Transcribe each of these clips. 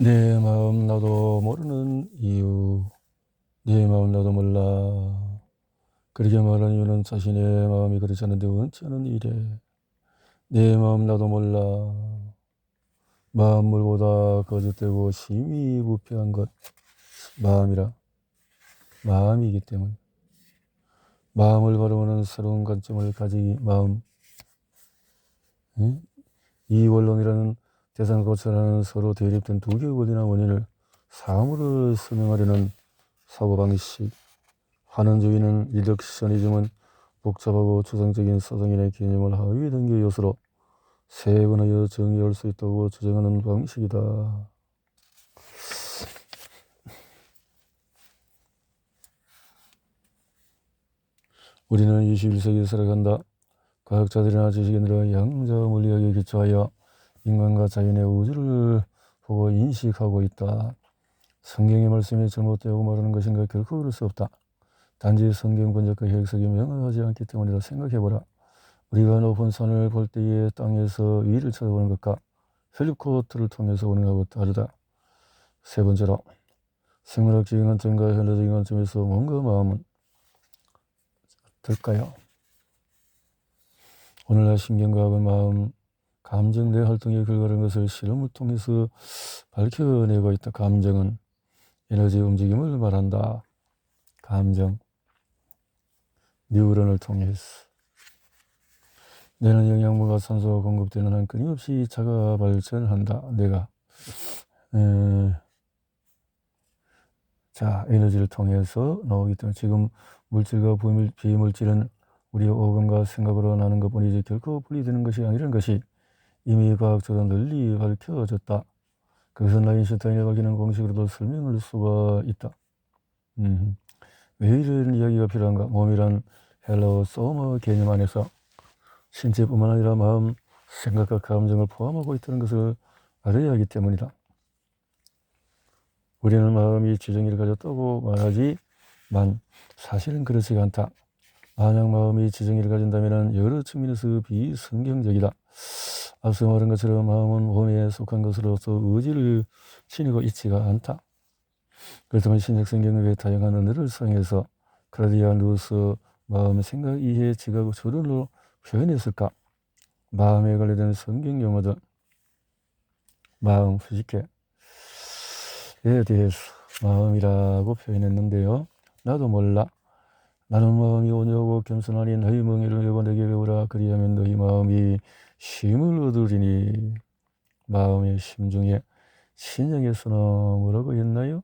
내 마음 나도 모르는 이유. 내 마음 나도 몰라. 그렇게 말하는 이유는 자신의 마음이 그렇지 않은데 원치 않은 일에 내 마음 나도 몰라. 마음물보다 거짓되고 심히 부패한 것 마음이라. 마음이기 때문. 마음을 바라보는 새로운 관점을 가지기 마음. 응? 이 원론이라는 대상과 고찰하는 서로 대립된 두 개의 원리나 원인을 사물을 설명하려는 사고방식. 환원주의는 리덕셔니즘은 복잡하고 추상적인 사상인의 개념을 하위 등교 요소로 세분하여 정의할 수 있다고 주장하는 방식이다. 우리는 21세기에 살아간다. 과학자들이나 지식인들은 양자 물리학에 기초하여 인간과 자연의 우주를 보고 인식하고 있다. 성경의 말씀이 잘못되고 말하는 것인가? 결코 그럴 수 없다. 단지 성경 번역과 해석이 명확하지 않기 때문이라 생각해보라. 우리가 높은 산을 볼 때에 땅에서 위를 쳐다보는 것과 헬리콥터를 통해서 보는 것하고 다르다. 세 번째로, 생물학적인 관점과 현대적인 관점에서 몸과 마음은 어떨까요? 오늘날 신경과학은 마음, 감정 내 활동의 결과라는 것을 실험을 통해서 밝혀내고 있다. 감정은 에너지 움직임을 말한다. 감정, 뉴런을 통해서. 뇌는 영양분과 산소가 공급되는 한 끊임없이 자가 발전한다. 내가 자, 에너지를 통해서 나오기 때문에 지금 물질과 비물질은 우리의 오감과 생각으로 나는 것뿐이지 결코 분리되는 것이 아니라는 것이 이미 과학적으로 널리 밝혀졌다. 그것은 아인슈타인이 밝히는 공식으로도 설명할 수가 있다. 왜 이런 이야기가 필요한가? 몸이란 헬라어 소마 개념 안에서 신체뿐만 아니라 마음, 생각과 감정을 포함하고 있다는 것을 알아야 하기 때문이다. 우리는 마음이 지정의를 가졌다고 말하지만 사실은 그렇지가 않다. 만약 마음이 지정의를 가진다면 여러 측면에서 비성경적이다. 앞서 말한 것처럼 마음은 몸에 속한 것으로서 의지를 지니고 있지가 않다. 그렇다면 신약성경은 왜 다양한 언어를 사용해서 크라디아, 누스, 마음, 생각, 이해, 지각, 조론으로 표현했을까? 마음에 관련된 성경 용어들, 마음, 피지케에 대해서 마음이라고 표현했는데요. 나도 몰라. 나는 마음이 온유하고 겸손하니 너희 멍에를 여고 내게 배우라. 그리하면 너희 마음이 쉼을 얻으리니. 마음의 쉼 중에 신약에서는 뭐라고 했나요?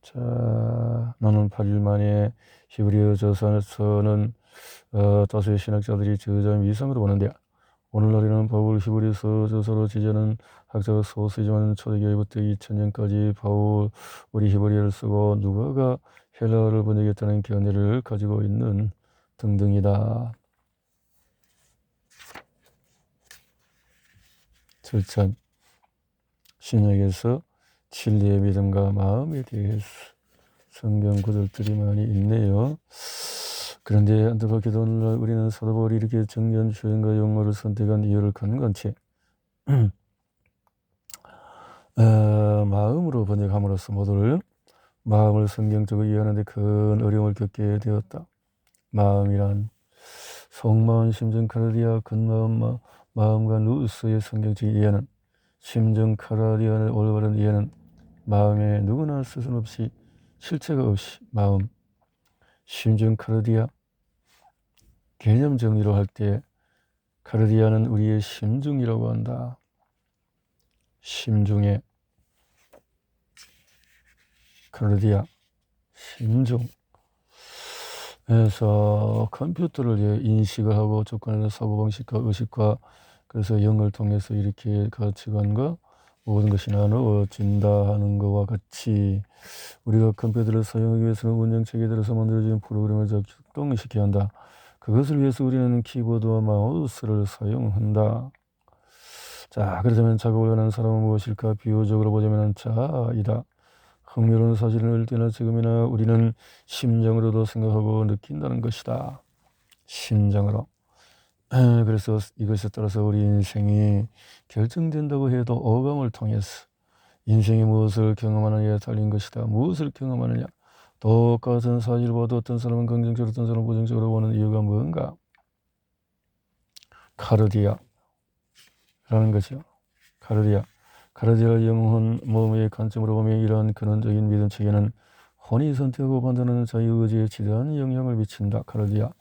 자, 너는 8일 만에 히브리어 저서는 다수의 신학자들이 저자의 위상으로 보는데 오늘날에는 바울 히브리서 저서로 지지하는 학자가 소수이지만 초대교회부터 2000년까지 바울이 히브리어를 쓰고 누가가 헬라어를 번역했다는 견해를 가지고 있는 등등이다. 절찬 신약에서 진리의 믿음과 마음에 대해서 성경 구절들이 많이 있네요. 그런데 안타깝게도 오늘날 우리는 사도 바울이 이렇게 정연 표현과 용어를 선택한 이유를 간간치 마음으로 번역함으로써 모두를 마음을 성경적으로 이해하는데 큰 어려움을 겪게 되었다. 마음이란 속마음, 심정, 카라디아, 근마음, 마음과 누스의 성경적 이해는 심정, 카라디아의 올바른 이해는 마음에 누구나 스스럼 없이 실체가 없이 마음, 심정, 카라디아 개념 정리로 할 때 카르디아는 우리의 심중이라고 한다. 심중에 카르디아, 심중. 그래서 컴퓨터를 인식을 하고 접근하는 사고방식과 의식과 그래서 영을 통해서 이렇게 가치관과 모든 것이 나누어진다 하는 것과 같이 우리가 컴퓨터를 사용하기 위해서는 운영체계들에서 만들어진 프로그램을 작동시켜야 한다. 그것을 위해서 우리는 키보드와 마우스를 사용한다. 자, 그렇다면 작업을 하는 사람은 무엇일까? 비유적으로 보자면 자이다. 흥미로운 사실을 때나 지금이나 우리는 심정으로도 생각하고 느낀다는 것이다. 심정으로. 그래서 이것에 따라서 우리 인생이 결정된다고 해도 어감을 통해서 인생이 무엇을 경험하느냐에 달린 것이다. 무엇을 경험하느냐. 똑같은 사실을 봐도 어떤 사람은 긍정적으로 어떤 사람은 부정적으로 보는 이유가 뭔가? 카르디아라는 거죠. 카르디아 영혼 몸의 관점으로 보면 이러한 근원적인 믿음 체계는 혼이 선택하고 판단하는 자유의지에 지대한 영향을 미친다. 카르디아.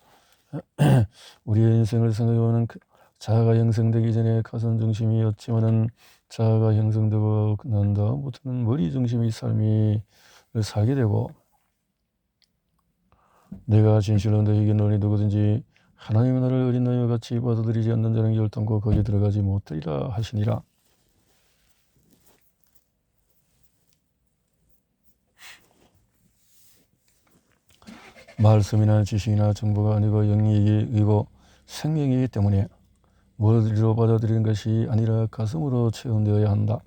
우리의 인생을 생각해보는 자아가 형성되기 전에 가슴 중심이었지만은 자아가 형성되고 난 다음부터는 머리 중심의 삶을 살게 되고, 내가 진실로 너에게 너니 누구든지 하나님의 나를 어린 나이와 같이 받아들이지 않는 자는 결단코 거기에 들어가지 못하리라 하시니라. 말씀이나 지식이나 정보가 아니고 영이고 생명이기 때문에 머리로 받아들이는 것이 아니라 가슴으로 체험되어야 한다.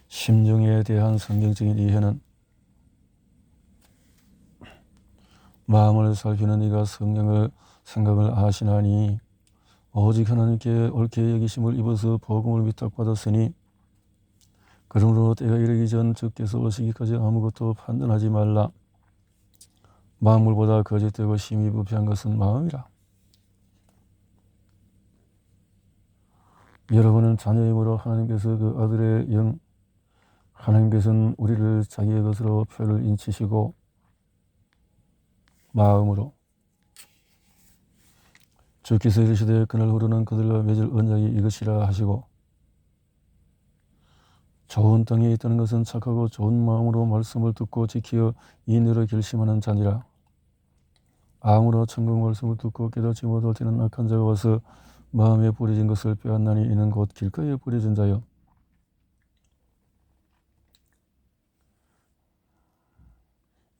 심정에 대한 성경적인 이해는 마음을 살피는 이가 생각을 아시나니 오직 하나님께 옳게 여기심을 입어서 복음을 위탁받았으니 그러므로 때가 이르기 전 주께서 오시기까지 아무것도 판단하지 말라. 만물보다 거짓되고 심히 부패한 것은 마음이라. 여러분은 자녀이므로 하나님께서 그 아들의 영, 하나님께서는 우리를 자기의 것으로 표를 인치시고 마음으로 주께서 이르시되 그날 후로는 그들과 맺을 언약이 이것이라 하시고, 좋은 땅에 있다는 것은 착하고 좋은 마음으로 말씀을 듣고 지키어 인내로 결심하는 자니라. 아무로 천국 말씀을 듣고 깨닫지 못할 때는 악한 자가 와서 마음에 뿌려진 것을 빼앗나니 이는 곧 길가에 뿌려진 자요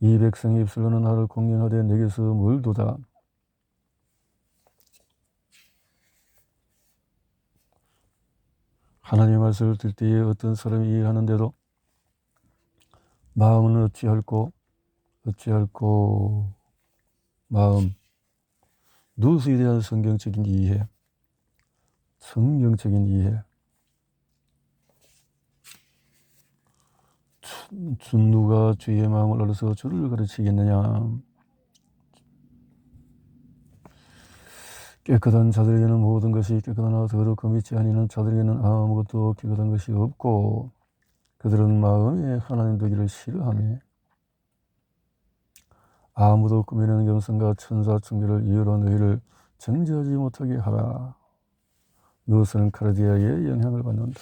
이 백성의 입술로는 나를 공경하되 내게서 멀도다. 하나님의 말씀을 들 때에 어떤 사람이 이해하는데도 마음은 어찌할꼬 마음, 누수에 대한 성경적인 이해, 누가 주의 마음을 알아서 주를 가르치겠느냐. 깨끗한 자들에게는 모든 것이 깨끗하나 더럽고 믿지 아니하는 자들에게는 아무것도 깨끗한 것이 없고 그들은 마음에 하나님 되기를 싫어하며 아무도 꾸미는 겸손과 천사 충별을 이유로 너희를 정죄하지 못하게 하라. 너희는 카르디아의 영향을 받는다.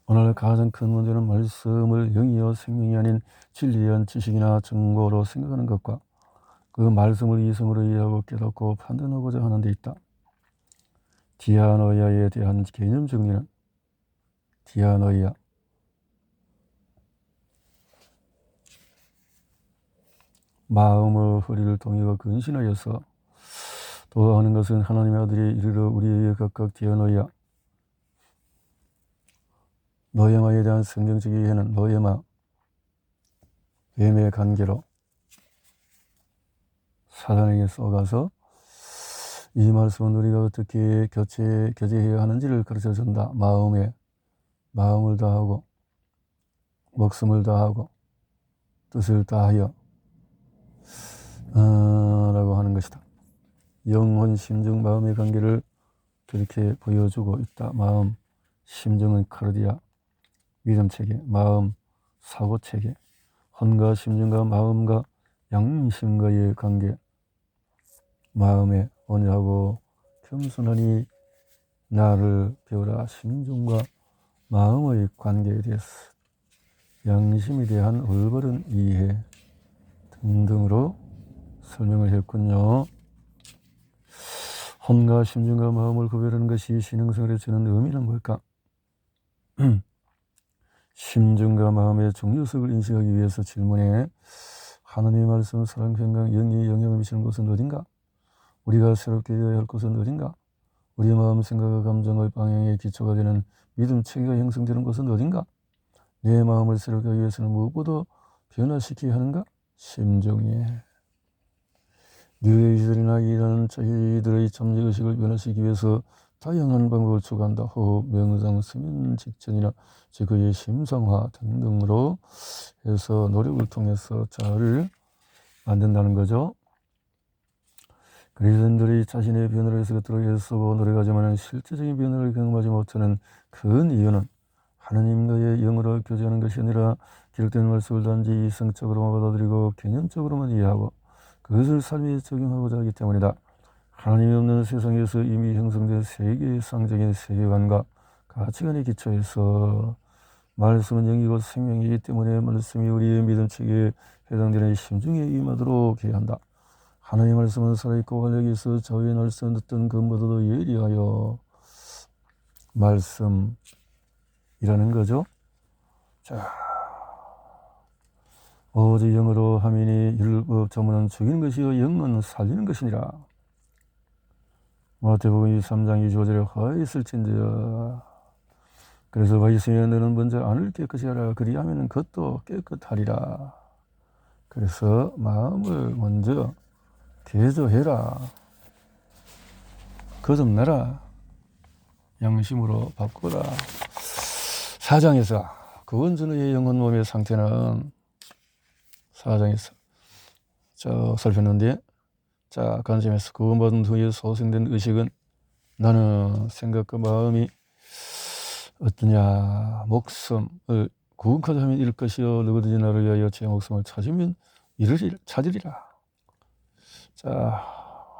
오늘 가장 큰 문제는 말씀을 영이요 생명이 아닌 진리한 지식이나 정보로 생각하는 것과 그 말씀을 이성으로 이해하고 깨닫고 판단하고자 하는 데 있다. 디아노이아에 대한 개념 정리는 디아노이아, 마음의 허리를 동이고 근신하여서 또 하는 것은 하나님의 아들이 이르러 우리에게 각각 디아노이아, 노예마에 대한 성경적 이해는 노예마, 뱀의 관계로 사단에게 쏘가서 이 말씀은 우리가 어떻게 교제해야 하는지를 가르쳐준다. 마음을 다하고 목숨을 다하고 뜻을 다하여 라고 하는 것이다. 영혼, 심정, 마음의 관계를 그렇게 보여주고 있다. 마음, 심정은 카르디아, 믿음체계, 마음, 사고체계, 혼과 심정과 마음과 양심과의 관계, 마음에 온유하고 겸손하니 나를 배우라. 심정과 마음의 관계에 대해서 양심에 대한 올바른 이해 등등으로 설명을 했군요. 혼과 심정과 마음을 구별하는 것이 신앙생활에 주는 의미는 뭘까? 심정과 마음의 중요성을 인식하기 위해서 질문에 하나님의 말씀, 사랑, 건강, 영이 영향을 미치는 곳은 어딘가? 우리가 새롭게 되어야 할 곳은 어딘가? 우리의 마음, 생각과 감정의 방향의 기초가 되는 믿음 체계가 형성되는 곳은 어딘가? 내 마음을 새롭게 하기 위해서는 무엇보다 변화시켜야 하는가? 심정에. 뉴에이지들이나 이런 자기들의 잠재의식을 변화시키기 위해서 다양한 방법을 추구한다. 호흡, 명상, 수면 직전이나 그의 심상화 등등으로 해서 노력을 통해서 잘 만든다는 거죠. 그리스도인들이 자신의 변화를 해서 겉으로 애쓰고 노력하지만 실제적인 변화를 경험하지 못하는 큰 이유는 하나님과의 영으로 교제하는 것이 아니라 기록된 말씀을 단지 이성적으로만 받아들이고 개념적으로만 이해하고 그것을 삶에 적용하고자 하기 때문이다. 하나님이 없는 세상에서 이미 형성된 세계의 상적인 세계관과 가치관에 기초해서 말씀은 영이고 생명이기 때문에 말씀이 우리의 믿음책에 해당되는 심중에 임하도록 해야 한다. 하나님의 말씀은 살아있고 활력이 있어 저희의 날선 듣던 것보다도 예리하여 말씀이라는 거죠. 자, 오직 영으로 하미니 율법 전문은 죽이는 것이요 영은 살리는 것이니라. 마태복음 23장 2절에 화있을진저 그래서 화있으면 너는 먼저 안을 깨끗이 하라. 그리하면 겉도 깨끗하리라. 그래서 마음을 먼저 개조해라. 거듭나라. 양심으로 바꾸라. 4장에서 구원전의 영혼 몸의 상태는 4장에서 살폈는데 관점에서 구원받은 후에 소생된 의식은 나는 생각과 마음이 어떠냐. 목숨을 구원하자 하면 잃을 것이요 누구든지 나를 위하여 제 목숨을 찾으면 찾으리라.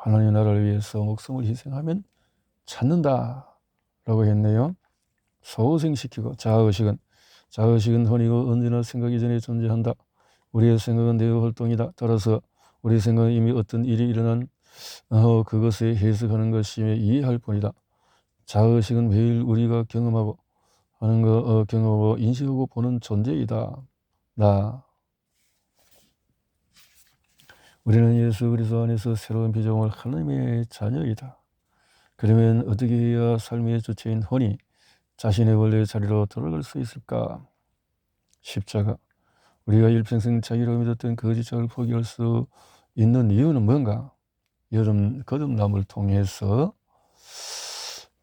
하나님 나라를 위해서 목숨을 희생하면 찾는다 라고 했네요. 소생시키고 자의식은 혼이고 언제나 생각 이전에 존재한다. 우리의 생각은 내 활동이다. 따라서 우리 생각은 이미 어떤 일이 일어난 그것에 해석하는 것이며 이해할 뿐이다. 자의식은 매일 우리가 경험하고 하는 거 경험하고 인식하고 보는 존재이다. 우리는 예수 그리스도 안에서 새로운 비종을 하나님의 자녀이다. 그러면 어떻게 해야 삶의 주체인 혼이 자신의 원래의 자리로 돌아갈 수 있을까? 십자가. 우리가 일평생 자기로 믿었던 거짓을 포기할 수 있는 이유는 뭔가? 거듭남을 통해서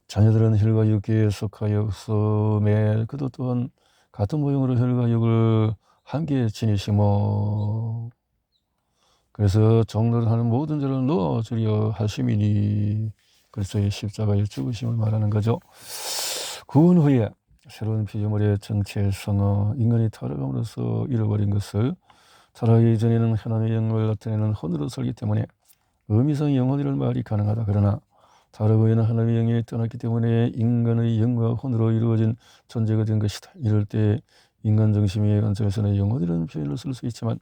자녀들은 혈과 육에 속하여 없음에 그도 또한 같은 모형으로 혈과 육을 함께 지니시모 그래서 정노릇하는 모든 죄를 넣어주려 하심이니 그래서 이 십자가의 죽으심을 말하는 거죠. 구원 후에 새로운 피조물의 정체성은 인간이 타락함으로써 잃어버린 것을 타락하기 전에는 하나님의 영을 나타내는 혼으로 살기 때문에 의미상 영혼이라는 말이 가능하다. 그러나 타락 후에는 하나님의 영이 떠났기 때문에 인간의 영과 혼으로 이루어진 존재가 된 것이다. 이럴 때 인간 정신의 관점에서는 영혼이라는 표현을 쓸 수 있지만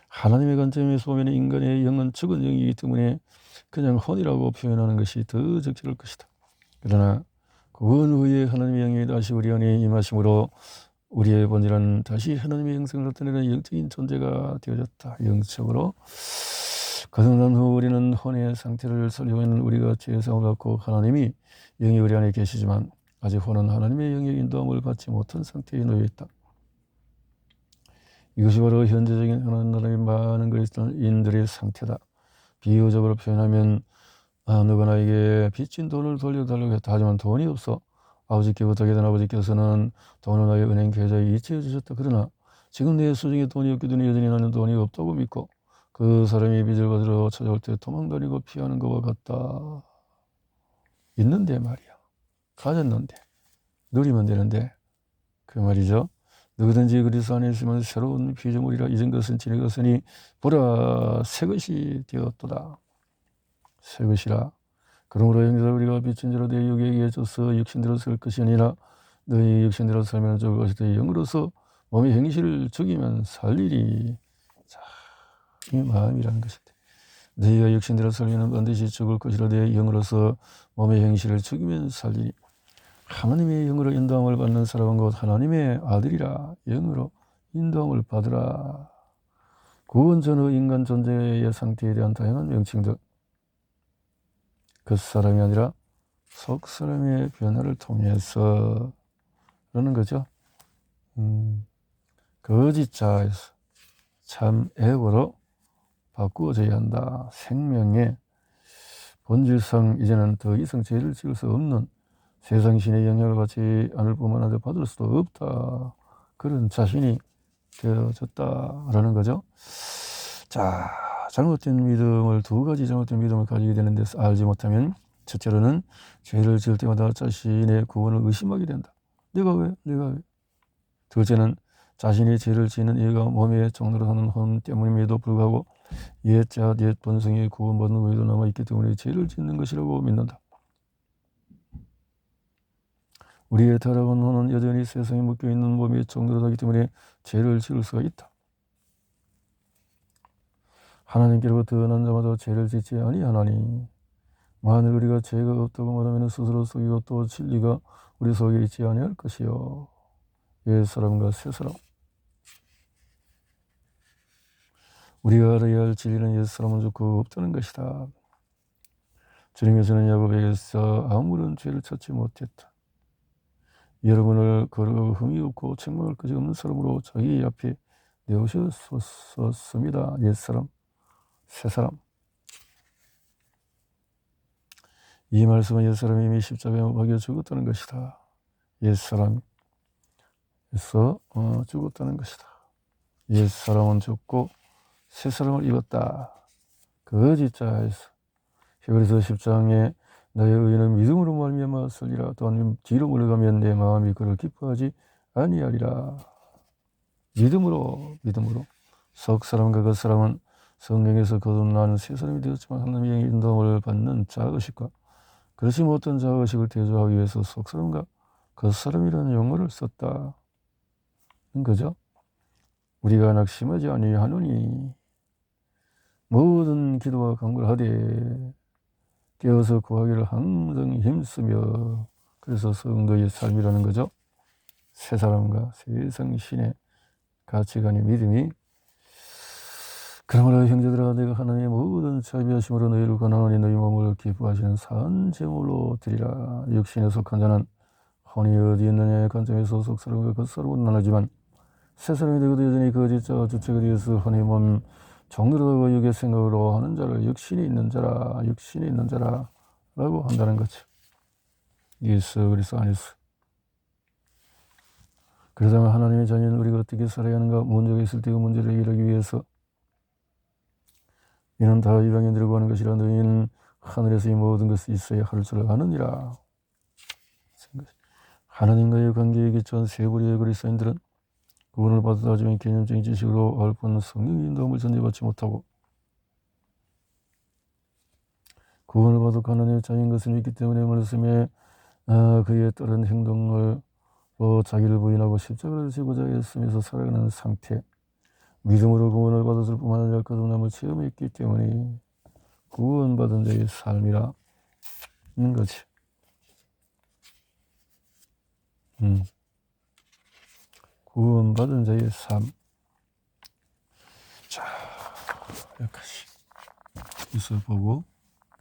하나님의 관점에서 보면 인간의 영은 죽은 영이기 때문에 그냥 혼이라고 표현하는 것이 더 적절할 것이다. 그러나 구원 후에 하나님의 영이 다시 우리 안에 임하심으로 우리의 본질은 다시 하나님의 형상을 나타내는 영적인 존재가 되어졌다. 영적으로 거듭난 후 우리는 혼의 상태를 설명하는 우리가 죄사함을 받고 하나님이 영이 우리 안에 계시지만 아직 혼은 하나님의 영의 인도함을 받지 못한 상태에 놓여 있다. 이것이 바로 현재적인 하나님 나라의 많은 그리스도인들의 상태다. 비유적으로 표현하면 누가 나에게 빚진 돈을 돌려달라고 했다. 하지만 돈이 없어. 아버지께 부탁했던 아버지께서는 돈을 나의 은행 계좌에 이체해 주셨다. 그러나 지금 내 수중에 돈이 없기 때문에 여전히 나는 돈이 없다고 믿고 그 사람이 빚을 받으러 찾아올 때 도망다니고 피하는 것과 같다. 있는데 말이야. 가졌는데. 누리면 되는데. 그 말이죠. 누구든지 그리스도 안에 있으면 새로운 피조물이라 이전 것은 지나갔으니 보라 새 것이 되었도다. 새 것이라. 그러므로 형제들 우리가 빚진 자로 내 육에게 해줘서 육신대로 살 것이 아니라 너희 육신대로 살면 죽을 것이다. 영으로서 몸의 행실을 죽이면 살리리. 자, 이 마음이라는 것인데 너희가 육신대로 살면 반드시 죽을 것이라. 내 영으로서 몸의 행실을 죽이면 살리리. 하나님의 영으로 인도함을 받는 사람은 곧 하나님의 아들이라. 영으로 인도함을 받으라. 구원 전의 인간 존재의 상태에 대한 다양한 명칭들. 겉사람이 아니라 속사람의 변화를 통해서 그러는 거죠. 거짓자에서 참 애고로 바꾸어져야 한다. 생명의 본질상 이제는 더 이상 죄를 지을 수 없는 세상 신의 영향을 받지 않을 뿐만 아니라 받을 수도 없다. 그런 자신이 되어졌다라는 거죠. 자, 잘못된 믿음을, 두 가지 잘못된 믿음을 가지게 되는데 알지 못하면 첫째로는 죄를 지을 때마다 자신의 구원을 의심하게 된다. 내가 왜? 둘째는 자신이 죄를 지는 이유가 몸의 정도로 하는 혼 때문임에도 불구하고 옛자, 옛 본성이 구원받는 후에도 남아있기 때문에 죄를 짓는 것이라고 믿는다. 우리의 타락한 혼은 여전히 세상에 묶여있는 몸의 정도로 하기 때문에 죄를 지을 수가 있다. 하나님께로부터 난자마다 죄를 짓지 아니하나니 만일 우리가 죄가 없다고 말하면 스스로 속이고 또 진리가 우리 속에 있지 아니할 것이요. 옛사람과 새사람. 우리가 알아야 할 진리는 옛사람은 좋고 없다는 것이다. 주님께서는 야곱에게서 아무런 죄를 찾지 못했다. 여러분을 거룩하고 흠이 없고 책망할 것이 없는 사람으로 자기 앞에 내오셨습니다. 옛사람, 새사람. 이 말씀은 옛사람이 이미 십자가에 박여 죽었다는 것이다. 옛사람에서 죽었다는 것이다. 옛사람은 죽고 새사람을 입었다. 거짓자에서 히브리서 10장에 나의 의인은 믿음으로 말미암아 살리라. 또한 뒤로 물러가면 내 마음이 그를 기뻐하지 아니하리라. 믿음으로. 석 사람과 그 사람은 성령에서 거듭난 새 사람이 되었지만 하나님의 인도함을 받는 자의식과 그렇지 못한 자의식을 대조하기 위해서 석 사람과 그 사람이라는 용어를 썼다는 거죠. 우리가 낙심하지 아니하노니 모든 기도와 간구를 하되 깨어서 구하기를 항상 힘쓰며. 그래서 성도의 삶이라는 거죠. 새 사람과 세상 신의 가치관의 믿음이. 그러므로 형제들아, 내가 하나님의 모든 자비하심으로 너희를 권하노니 너희 몸을 기뻐하시는 산 제물로 드리라. 육신에 속한 자는 혼이 어디 있느냐의 관점에서 속 사람과 겉 사람은 나누지만 새 사람이 되고도 여전히 거짓자와 주체가 되어서 혼의 몸 정도로 육의 생각으로 하는 자를 육신이 있는 자라 라고 한다는 거죠. 예수 그리스도 안에서. 그러자면 하나님의 자녀는 우리가 어떻게 살아야 하는가, 문제가 있을 때 그 문제를 해결하기 위해서 이는 다 이방인들과 하는 것이라. 너희는 하늘에서 이 모든 것이 있어야 할 줄 아느니라. 하나님과의 관계에 기초한 세 부류의 그리스도인들은 구원을 받았다 하지만 개념적인 지식으로 알 뿐 성령의 인도함을 전제받지 못하고 구원을 받아 하나님의 자녀인 것을 믿기 때문에 말씀에 그에 따른 행동을 자기를 부인하고 십자가를 지고자 애쓰면서 살아가는 상태. 믿음으로 구원을 받았을 뿐만 아니라 거듭남을 체험했기 때문에 구원받은 자의 삶이라는 거지. 구원받은 자의 삶. 자, 여기까지 있어 보고